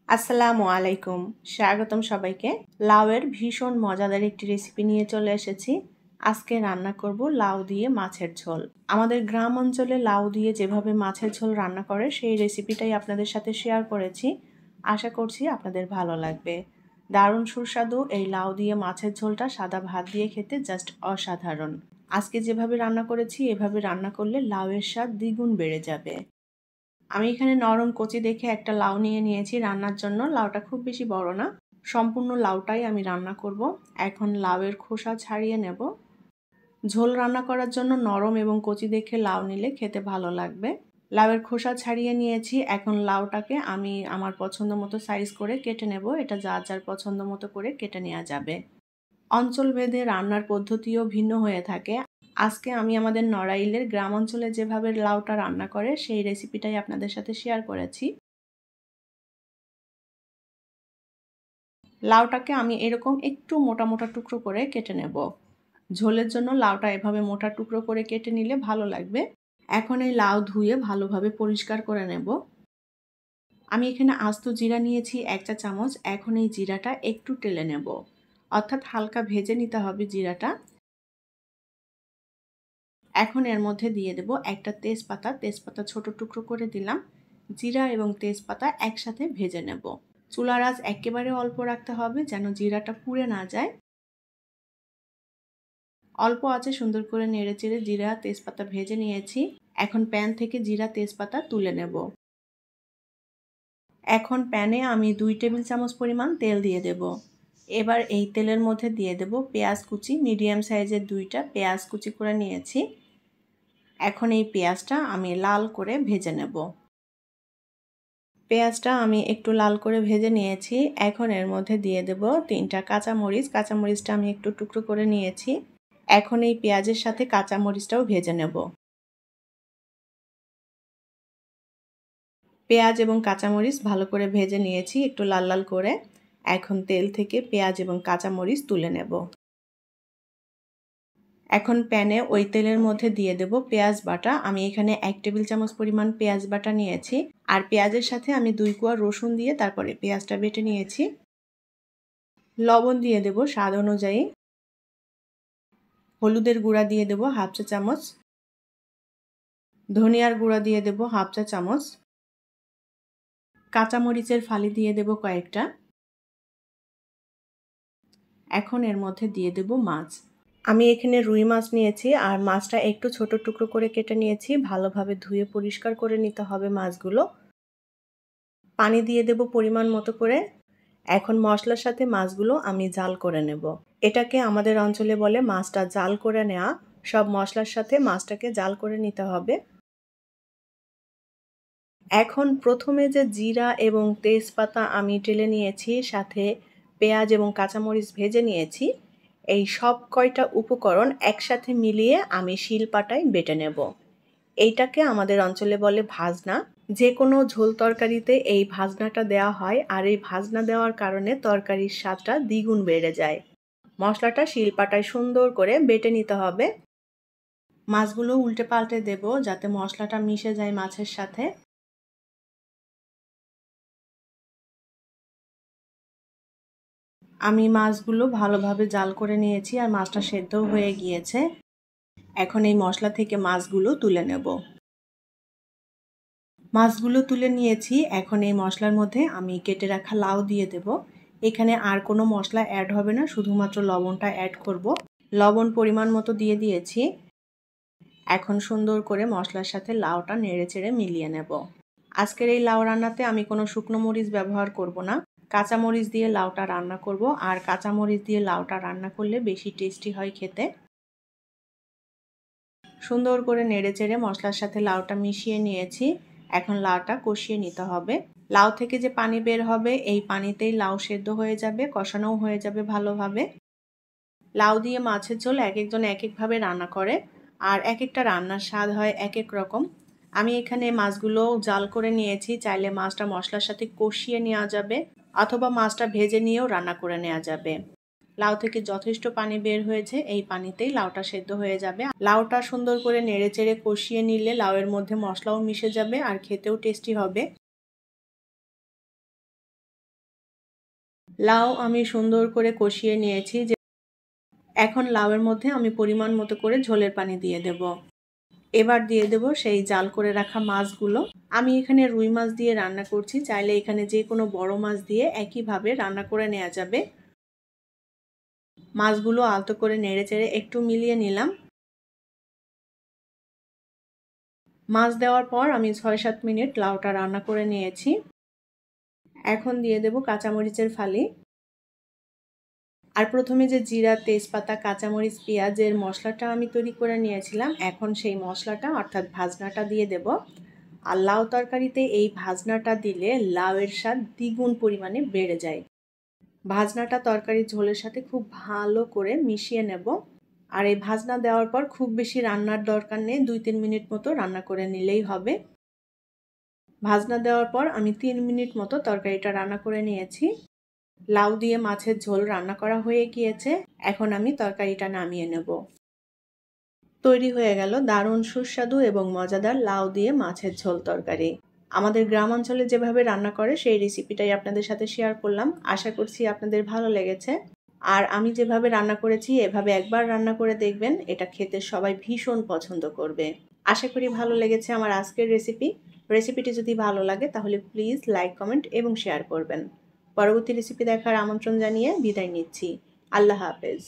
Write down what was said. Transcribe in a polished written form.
আসসালামু আলাইকুম। স্বাগতম সবাইকে। লাউয়ের ভীষণ মজাদার একটি রেসিপি নিয়ে চলে এসেছি। আজকে রান্না করব লাউ দিয়ে মাছের ঝোল। আমাদের গ্রাম অঞ্চলে লাউ দিয়ে যেভাবে মাছের ঝোল রান্না করে সেই রেসিপিটাই আপনাদের সাথে শেয়ার করেছি। আশা করছি আপনাদের ভালো লাগবে। দারুণ সুস্বাদু এই লাউ দিয়ে মাছের ঝোলটা সাদা ভাত দিয়ে খেতে জাস্ট অসাধারণ। আজকে যেভাবে রান্না করেছি এভাবে রান্না করলে লাউয়ের স্বাদ দ্বিগুণ বেড়ে যাবে। আমি এখানে নরম কচি দেখে একটা লাউ নিয়ে নিয়েছি রান্নার জন্য। লাউটা খুব বেশি বড় না। সম্পূর্ণ লাউটাই আমি রান্না করব। এখন লাউয়ের খোসা ছাড়িয়ে নেব। ঝোল রান্না করার জন্য নরম এবং কচি দেখে লাউ নিলে খেতে ভালো লাগবে। লাউয়ের খোসা ছাড়িয়ে নিয়েছি। এখন লাউটাকে আমি আমার পছন্দ মতো সাইজ করে কেটে নেব। এটা যার যার পছন্দ মতো করে কেটে নেওয়া যাবে। অঞ্চলভেদে রান্নার পদ্ধতিও ভিন্ন হয়ে থাকে। আজকে আমি আমাদের নড়াইলের গ্রাম অঞ্চলে যেভাবে লাউটা রান্না করে সেই রেসিপিটাই আপনাদের সাথে শেয়ার করেছি। লাউটাকে আমি এরকম একটু মোটা মোটা টুকরো করে কেটে নেব। ঝোলের জন্য লাউটা এভাবে মোটা টুকরো করে কেটে নিলে ভালো লাগবে। এখন এই লাউ ধুয়ে ভালোভাবে পরিষ্কার করে নেব। আমি এখানে আস্ত জিরা নিয়েছি 1 চা চামচ। এখন এই জিরাটা একটু টেলে নেব, অর্থাৎ হালকা ভেজে নিতে হবে জিরাটা। এখন এর মধ্যে দিয়ে দেব একটা তেজপাতা। তেজপাতা ছোট টুকরো করে দিলাম। জিরা এবং তেজপাতা একসাথে ভেজে নেব। চুলার আঁচ একেবারে অল্প রাখতে হবে যেন জিরাটা পুড়ে না যায়। অল্প আঁচে সুন্দর করে নেড়েচেড়ে জিরা তেজপাতা ভেজে নিয়েছি। এখন প্যান থেকে জিরা তেজপাতা তুলে নেব। এখন প্যানে আমি 2 টেবিল চামচ পরিমাণ তেল দিয়ে দেব। এবার এই তেলের মধ্যে দিয়ে দেব পেঁয়াজ কুচি। মিডিয়াম সাইজের 2টা পেঁয়াজ কুচি করে নিয়েছি। এখন এই পেঁয়াজটা আমি লাল করে ভেজে নেব। পেঁয়াজটা আমি একটু লাল করে ভেজে নিয়েছি। এখন এর মধ্যে দিয়ে দেব 3টা কাঁচামরিচ। কাঁচামরিচটা আমি একটু টুকরো করে নিয়েছি। এখন এই পেঁয়াজের সাথে কাঁচামরিচটাও ভেজে নেব। পেঁয়াজ এবং কাঁচামরিচ ভালো করে ভেজে নিয়েছি একটু লাল লাল করে। এখন তেল থেকে পেঁয়াজ এবং কাঁচামরিচ তুলে নেব। এখন প্যানে ওই তেলের মধ্যে দিয়ে দেব পেঁয়াজ বাটা। আমি এখানে 1 টেবিল চামচ পরিমাণ পেঁয়াজ বাটা নিয়েছি। আর পেঁয়াজের সাথে আমি 2 কোয়া রসুন দিয়ে তারপরে পেঁয়াজটা বেটে নিয়েছি। লবণ দিয়ে দেব স্বাদ অনুযায়ী। হলুদের গুঁড়া দিয়ে দেব 1/2 চা চামচ। ধনিয়ার গুঁড়া দিয়ে দেব 1/2 চা চামচ। কাঁচামরিচের ফালি দিয়ে দেব কয়েকটা। এখন এর মধ্যে দিয়ে দেব মাছ। আমি এখানে রুই মাছ নিয়েছি আর মাছটা একটু ছোট টুকরো করে কেটে নিয়েছি। ভালোভাবে ধুয়ে পরিষ্কার করে নিতে হবে মাছগুলো। পানি দিয়ে দেব পরিমাণ মতো করে। এখন মশলার সাথে মাছগুলো আমি জাল করে নেব। এটাকে আমাদের অঞ্চলে বলে মাছটা জাল করে নেওয়া। সব মশলার সাথে মাছটাকে জাল করে নিতে হবে। এখন প্রথমে যে জিরা এবং তেজপাতা আমি টেলে নিয়েছি, সাথে পেঁয়াজ এবং কাঁচামরিচ ভেজে নিয়েছি, এই সব কয়টা উপকরণ একসাথে মিলিয়ে আমি শিলপাটায় বেটে নেব। এইটাকে আমাদের অঞ্চলে বলে ভাজনা। যে কোনো ঝোল তরকারিতে এই ভাজনাটা দেওয়া হয় আর এই ভাজনা দেওয়ার কারণে তরকারির স্বাদটা দ্বিগুণ বেড়ে যায়। মশলাটা শিলপাটায় সুন্দর করে বেটে নিতে হবে। মাছগুলো উল্টে পাল্টে দেব যাতে মশলাটা মিশে যায় মাছের সাথে। আমি মাছগুলো ভালোভাবে জাল করে নিয়েছি আর মাছটা সেদ্ধও হয়ে গিয়েছে। এখন এই মশলা থেকে মাছগুলো তুলে নেব। মাছগুলো তুলে নিয়েছি। এখন এই মশলার মধ্যে আমি কেটে রাখা লাউ দিয়ে দেব। এখানে আর কোনো মশলা অ্যাড হবে না, শুধুমাত্র লবণটা অ্যাড করব। লবণ পরিমাণ মতো দিয়ে দিয়েছি। এখন সুন্দর করে মশলার সাথে লাউটা নেড়েচেড়ে মিলিয়ে নেব। আজকের এই লাউ রান্নাতে আমি কোনো শুকনো মরিচ ব্যবহার করব না। কাঁচামরিচ দিয়ে লাউটা রান্না করব আর কাঁচামরিচ দিয়ে লাউটা রান্না করলে বেশি টেস্টি হয় খেতে। সুন্দর করে নেড়েচেড়ে মশলার সাথে লাউটা মিশিয়ে নিয়েছি। এখন লাউটা কষিয়ে নিতে হবে। লাউ থেকে যে পানি বের হবে এই পানিতেই লাউ সেদ্ধ হয়ে যাবে, কষানোও হয়ে যাবে ভালোভাবে। লাউ দিয়ে মাছের ঝোল এক একজন এক একভাবে রান্না করে আর এক একটা রান্নার স্বাদ হয় এক এক রকম। আমি এখানে মাছগুলো জাল করে নিয়েছি। চাইলে মাছটা মশলার সাথে কষিয়ে নেওয়া যাবে অথবা মাছটা ভেজে নিয়েও রান্না করে নেওয়া যাবে। লাউ থেকে যথেষ্ট পানি বের হয়েছে, এই পানিতেই লাউটা সেদ্ধ হয়ে যাবে। লাউটা সুন্দর করে নেড়েচেড়ে কষিয়ে নিলে লাউয়ের মধ্যে মশলাও মিশে যাবে আর খেতেও টেস্টি হবে। লাউ আমি সুন্দর করে কষিয়ে নিয়েছি। যে এখন লাউয়ের মধ্যে আমি পরিমাণ মতো করে ঝোলের পানি দিয়ে দেব। এবার দিয়ে দেব সেই জাল করে রাখা মাছগুলো। আমি এখানে রুই মাছ দিয়ে রান্না করছি, চাইলে এখানে যে কোনো বড় মাছ দিয়ে একইভাবে রান্না করে নেওয়া যাবে। মাছগুলো আলতো করে নেড়েচেড়ে একটু মিলিয়ে নিলাম। মাছ দেওয়ার পর আমি ৬-৭ মিনিট লাউটা রান্না করে নিয়েছি। এখন দিয়ে দেব কাঁচামরিচের ফালি। আর প্রথমে যে জিরা, তেজপাতা, কাঁচামরিচ, পেঁয়াজের মশলাটা আমি তৈরি করে নিয়েছিলাম, এখন সেই মশলাটা অর্থাৎ ভাজনাটা দিয়ে দেব। আর লাউ তরকারিতে এই ভাজনাটা দিলে লাউয়ের স্বাদ দ্বিগুণ পরিমাণে বেড়ে যায়। ভাজনাটা তরকারির ঝোলের সাথে খুব ভালো করে মিশিয়ে নেব। আর এই ভাজনা দেওয়ার পর খুব বেশি রান্নার দরকার নেই, ২-৩ মিনিট মতো রান্না করে নিলেই হবে। ভাজনা দেওয়ার পর আমি ৩ মিনিট মতো তরকারিটা রান্না করে নিয়েছি। লাউ দিয়ে মাছের ঝোল রান্না করা হয়ে গিয়েছে। এখন আমি তরকারিটা নামিয়ে নেব। তৈরি হয়ে গেল দারুণ সুস্বাদু এবং মজাদার লাউ দিয়ে মাছের ঝোল তরকারি। আমাদের গ্রাম অঞ্চলে যেভাবে রান্না করে সেই রেসিপিটাই আপনাদের সাথে শেয়ার করলাম। আশা করছি আপনাদের ভালো লেগেছে। আর আমি যেভাবে রান্না করেছি এভাবে একবার রান্না করে দেখবেন, এটা খেতে সবাই ভীষণ পছন্দ করবে। আশা করি ভালো লেগেছে আমার আজকের রেসিপিটি যদি ভালো লাগে তাহলে প্লিজ লাইক, কমেন্ট এবং শেয়ার করবেন। পরবর্তী রেসিপি দেখার আমন্ত্রণ জানিয়ে বিদায় নিচ্ছি। আল্লাহ হাফেজ।